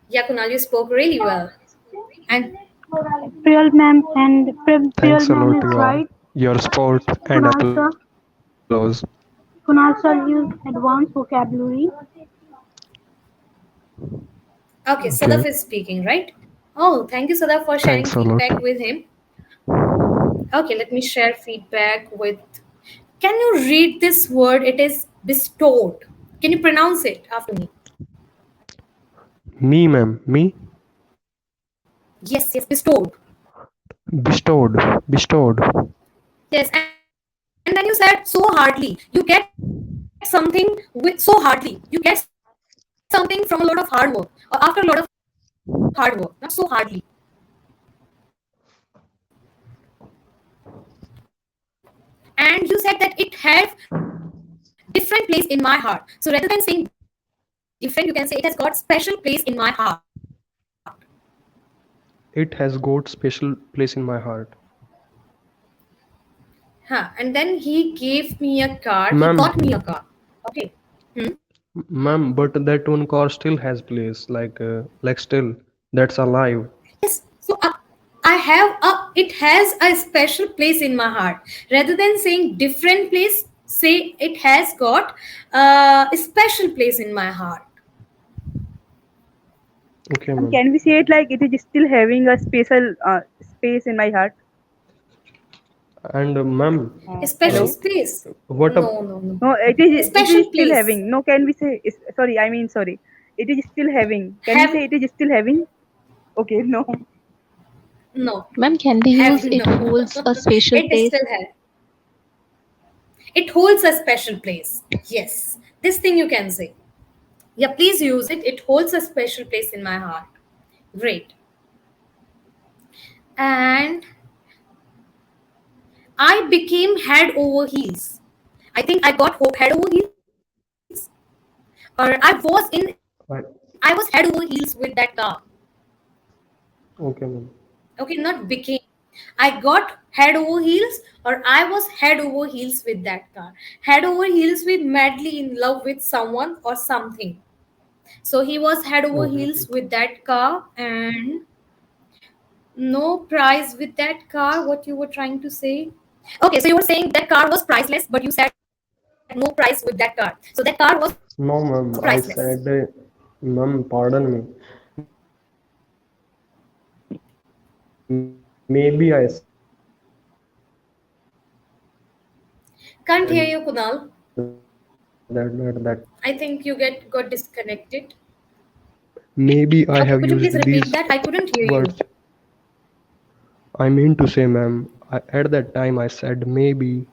Yeah, Kunal, you spoke really well. And Priyal ma'am and Priyal Thanks a ma'am lot, is you right. all. Your support and Kunal sir, applause. Kunal sir used advanced vocabulary. okay, Sadaf Okay. is speaking, right? Oh, thank you, Sadaf, for sharing Thanks a lot. feedback with him. Okay, let me share feedback with. Can you read this word? It is bestowed. Can you pronounce it after me? Me, ma'am. Me? Yes, yes, bestowed. Bestowed. Bestowed. Yes, and then you said so hardly. You get something with so hardly. You get something from a lot of hard work, or after a lot of hard work, not so hardly. And you said that it have different place in my heart. So rather than saying different, you can say it has got special place in my heart. It has got special place in my heart. Huh. And then he gave me a car. He Ma'am, got me a car. Okay. Hmm? ma'am, but that one car still has place, like still, that's alive. Yes. So I have a. It has a special place in my heart. Rather than saying different place, say it has got a special place in my heart. Okay, ma'am. Can we say it like it is still having a special space in my heart? And ma'am, A uh, special Hello. space. what up? No, no, no. No, A it special is still place. having. No, can we say? Sorry, I mean sorry. It is still having. Can we Have say it is still having? Okay, no. no. Ma'am, can we Have use it no. holds a special It place? still has. It holds a special place. Yes. This thing you can say. Yeah, please use it. It holds a special place in my heart. Great. And I became head over heels. I think I got head over heels. Or I, I was head over heels with that car. okay, ma'am. Okay, not became. I got head over heels, or I was head over heels with that car. Head over heels with madly in love with someone or something. So he was head over Okay, heels okay. with that car, and no price with that car. What you were trying to say? Okay, so you were saying that car was priceless, but you said no price with that car. So that car was No, priceless. ma'am. I said, ma'am, pardon me. Maybe I said Can't hear you, that Kunal. I think you get got disconnected. maybe I Okay, have could you used please repeat these that? I couldn't hear you. words. I mean to say, ma'am, at that time I said maybe,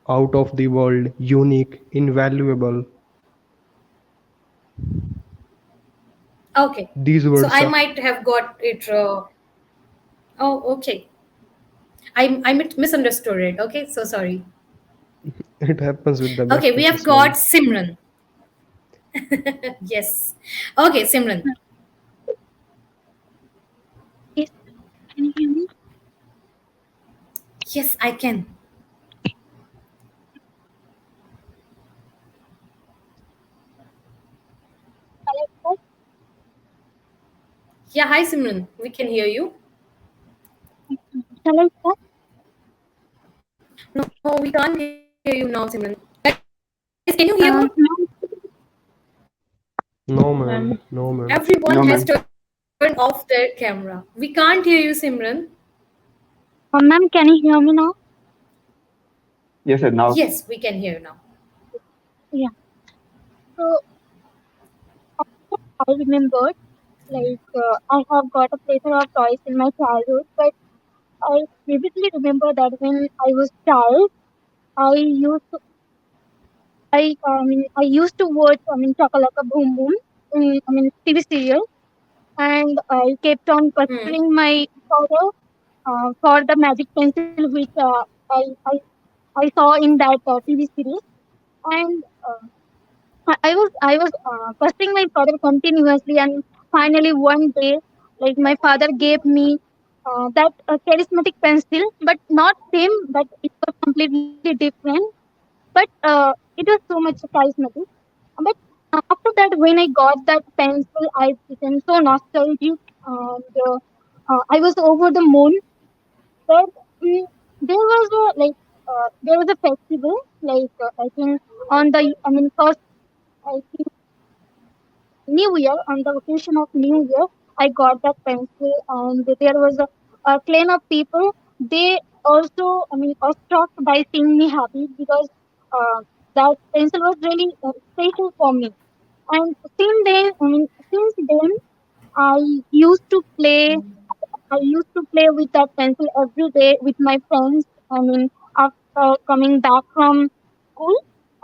out of the world, unique, invaluable. Okay, These so words I are, might have got it. Oh, okay. I misunderstood it. Okay, so sorry. it happens with the Okay, best we of have us, got ma'am. Simran. Yes. Okay, Simran. Yes, can you hear me? Yes, I can. Hello, Yeah, hi Simran. We can hear you. shall I start? No, we can't hear you now, Simran. Guys, can you hear her? Ma'am, No, ma'am. Ma'am, No, ma'am. Everyone No, has ma'am. turned off their camera. We can't hear you, Simran. ma'am, can you hear me now? Yes, sir. Yes, Now, we can hear you now. Yeah. So I remembered, I have got a plethora of toys in my childhood, but I vividly remember that when I was child, I used to, I used to watch, Chakalaka Boom Boom, TV serial, and I kept on Hmm. pursuing my father for the magic pencil which I saw in that TV series, and I was pursuing my father continuously, and finally one day, like my father gave me that charismatic pencil, but not same, but it was completely different. But it was so much charismatic. But after that, when I got that pencil, I became so nostalgic, and I was over the moon. But there was there was a festival, I think on the first, I think, New Year, on the occasion of New Year, I got that pencil, and there was a clan of people. They also, was shocked by seeing me happy because uh, that pencil was really special for me. And since then, I used to play. I used to play with that pencil every day with my friends. After coming back from school,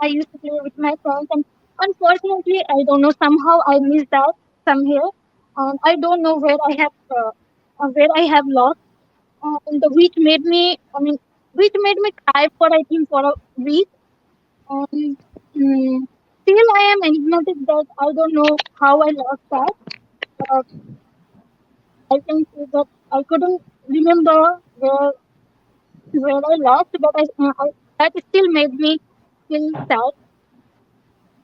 I used to play with my friends. And unfortunately, I don't know, somehow I missed that somewhere. And I don't know where I have lost. And which made me cry for, I think, for a week. And still, I am enigmatic that I don't know how I lost that. Uh, I can say that I couldn't remember where I lost, but that still made me feel sad.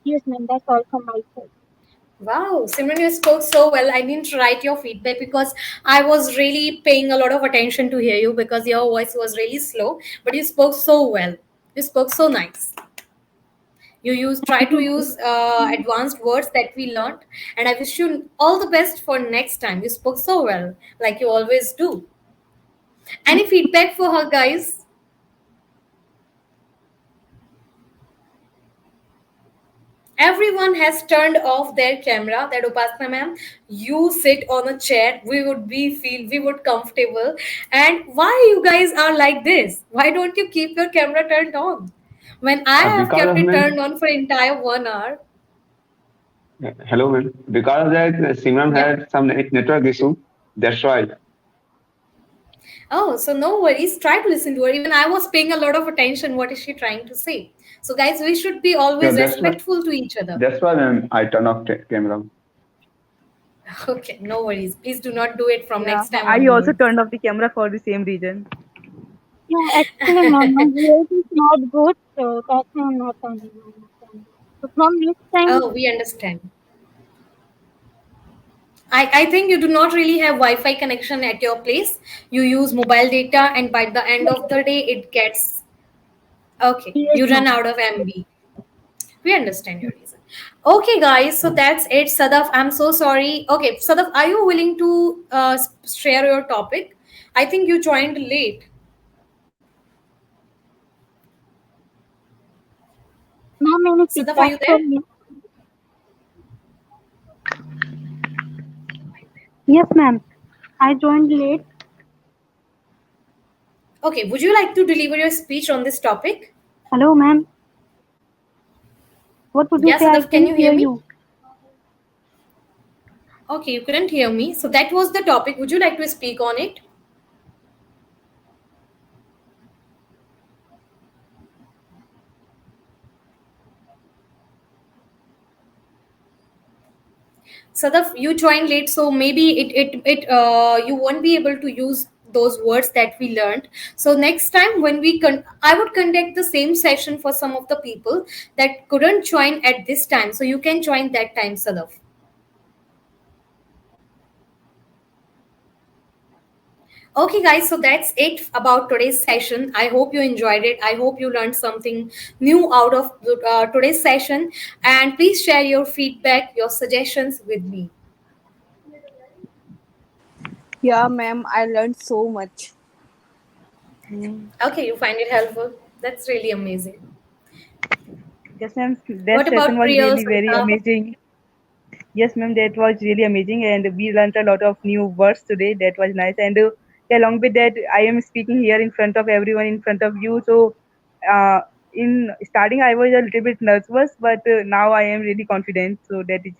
Yes, ma'am, that's all from my side. Wow, Simran, you spoke so well. I didn't write your feedback because I was really paying a lot of attention to hear you because your voice was really slow, but you spoke so well. You spoke so nice. You try to use advanced words that we learned, and I wish you all the best for next time. You spoke so well, like you always do. Any feedback for her, guys? Everyone has turned off their camera. That Upasna ma'am, you sit on a chair, we would comfortable. And why you guys are like this? Why don't you keep your camera turned on when I have Because kept of it man, turned on for entire 1 hour? hello man. Because of that, Simran Yep. had some network issue. That's why. Oh, so no worries. Try to listen to her. Even I was paying a lot of attention. What is she trying to say? So, guys, we should be No, always that's why. respectful to each other. That's why, ma'am, I turn off the camera. Okay, no worries. Please do not do it from Yeah, next time I also onwards. turned off the camera for the same reason. Yeah, actually, ma'am, my health is not good, so that's why I'm not turning my camera. So from next time, Oh, we understand. I think you do not really have Wi-Fi connection at your place. You use mobile data, and by the end of the day, it gets okay. yes, You run ma'am. out of MB. We understand your reason. Okay, guys. So that's it, Sadaf. I'm so sorry. Okay, Sadaf, are you willing to share your topic? I think you joined late. Ma'am, any Sadaf, are feedback you there? from me? Yes, ma'am. I joined late. Okay. Would you like to deliver your speech on this topic? Hello, ma'am. What would you Yeah, say? I Sadaf, can couldn't you hear hear me? you. Okay, you couldn't hear me. So that was the topic. Would you like to speak on it? Sadaf, you joined late, so maybe you won't be able to use those words that we learned. So next time when I would conduct the same session for some of the people that couldn't join at this time. So you can join that time, Sadaf. Okay, guys, so that's it about today's session. I hope you enjoyed it. I hope you learned something new out of today's session. And please share your feedback, your suggestions with me. Yeah, ma'am, I learned so much. Hmm. Okay, you find it helpful. That's really amazing. Yes, ma'am. That What session about was Priya, really very Savita? amazing. Yes, ma'am. That was really amazing, and we learned a lot of new words today. That was nice. And along with that, I am speaking here in front of everyone, in front of you. So, uh, in starting, I was a little bit nervous, but now I am really confident. So that is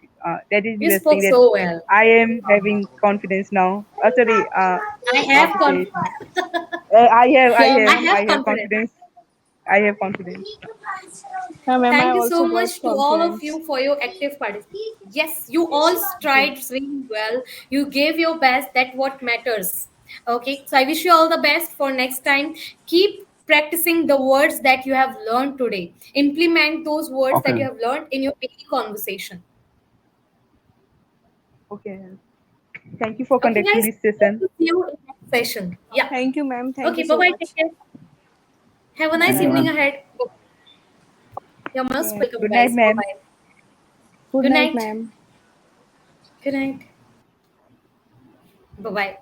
the You best spoke thing that so well. I am having confidence now. Sorry, I what have to say? Yeah, I ma'am. have I have confidence. confidence. I have confidence. Yeah, ma'am, I Thank you also so got much to all of confidence. you for your active participation. Yes, you all tried really well. You gave your best. That what matters. Okay, so I wish you all the best for next time. Keep practicing the words that you have learned today. Implement those words that you Okay. have learned in your daily conversation. Okay. Thank you for Okay, conducting guys. this Hope session. to see you in next session. Yeah. Thank you, ma'am. Thank you Okay. Bye so bye. much. Take care. Have a Bye nice Thank you, bye. evening ma'am. ahead. You're most Okay. welcome, Good night, guys. Bye ma'am. bye. Good Good night, night. ma'am. Good night. Bye bye.